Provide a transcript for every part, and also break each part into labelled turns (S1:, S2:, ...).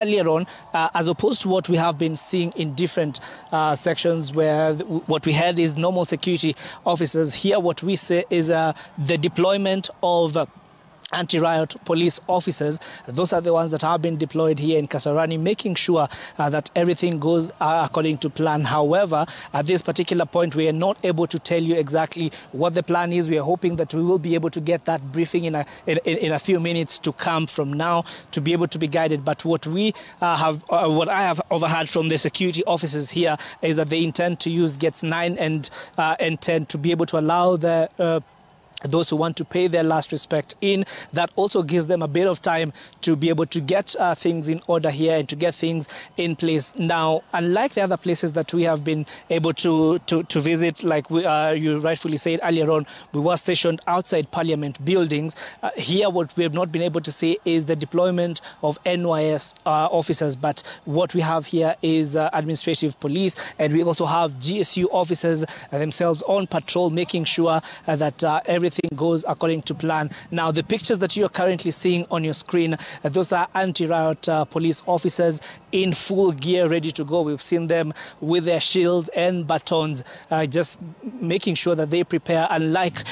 S1: earlier on, as opposed to what we have been seeing in different sections where what we had is normal security officers. Here what we say is the deployment of anti-riot police officers. Those are the ones that have been deployed here in Kasarani, making sure that everything goes according to plan. However, at this particular point, we are not able to tell you exactly what the plan is. We are hoping that we will be able to get that briefing in a few minutes to come from now to be able to be guided. But what we what I have overheard from the security officers here is that they intend to use gates 9 and 10 to be able to allow the those who want to pay their last respect in. That also gives them a bit of time to be able to get things in order here and to get things in place. Now, unlike the other places that we have been able to visit, like you rightfully said earlier on, we were stationed outside Parliament buildings. Here, what we have not been able to see is the deployment of NYS officers, but what we have here is administrative police, and we also have GSU officers themselves on patrol, making sure that everything goes according to plan. Now, the pictures that you are currently seeing on your screen, those are anti-riot police officers in full gear, ready to go. We've seen them with their shields and batons, just making sure that they prepare, unlike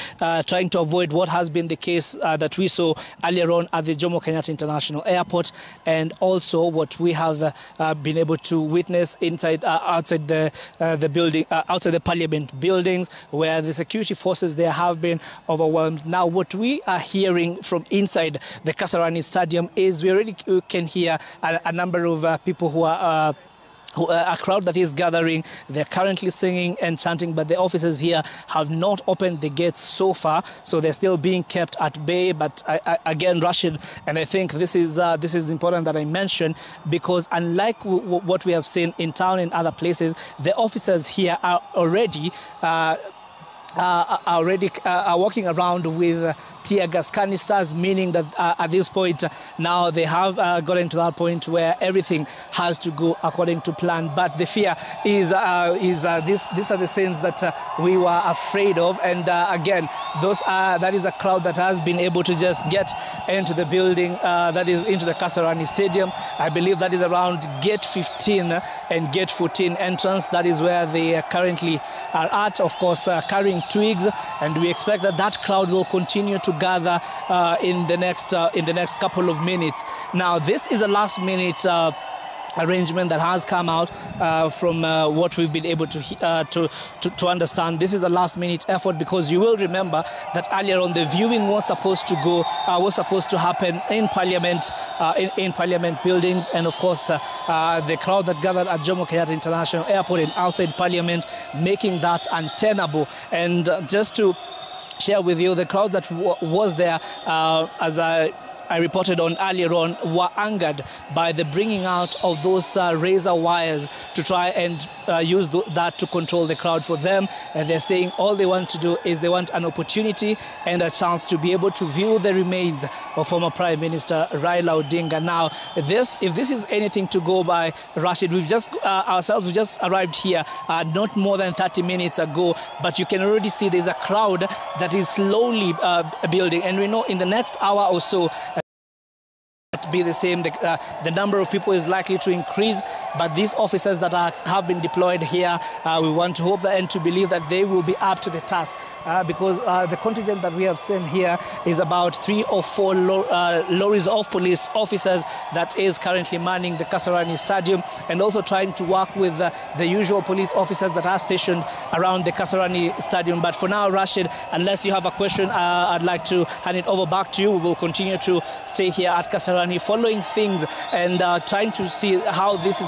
S1: trying to avoid what has been the case that we saw earlier on at the Jomo Kenyatta International Airport, and also what we have been able to witness inside, outside the building, outside the Parliament buildings, where the security forces there have been overwhelmed. Now, what we are hearing from inside the Kasarani Stadium is we already can hear a number of people who are a crowd that is gathering. They're currently singing and chanting, but the officers here have not opened the gates so far, so they're still being kept at bay. But again, Rashid, and I think this is important that I mention, because unlike what we have seen in town and other places, the officers here are already walking around with tear gas canisters, meaning that at this point now they have gotten to that point where everything has to go according to plan. But the fear is these are the scenes that we were afraid of, and again, that is a crowd that has been able to just get into the building, that is into the Kasarani Stadium. I believe that is around gate 15 and gate 14 entrance. That is where they currently are at, of course, carrying twigs, and we expect that crowd will continue to gather in the next couple of minutes. Now, this is a last-minute arrangement that has come out from what we've been able to understand. This is a last-minute effort, because you will remember that earlier on the viewing was supposed to happen in Parliament, in Parliament buildings, and of course the crowd that gathered at Jomo Kenyatta International Airport and outside Parliament, making that untenable. And just to share with you, the crowd that was there, as I reported on earlier on, were angered by the bringing out of those razor wires to try and use that to control the crowd for them. And they're saying all they want to do is they want an opportunity and a chance to be able to view the remains of former Prime Minister Raila Odinga. Now, if this is anything to go by, Rashid, we've just arrived here not more than 30 minutes ago, but you can already see there's a crowd that is slowly building, and we know in the next hour or so be the same. The number of people is likely to increase, but these officers that have been deployed here, we want to hope that and to believe that they will be up to the task, because the contingent that we have sent here is about 3 or 4 lorries of police officers that is currently manning the Kasarani Stadium, and also trying to work with the usual police officers that are stationed around the Kasarani Stadium. But for now, Rashid, unless you have a question, I'd like to hand it over back to you. We will continue to stay here at Kasarani, following things and trying to see how this is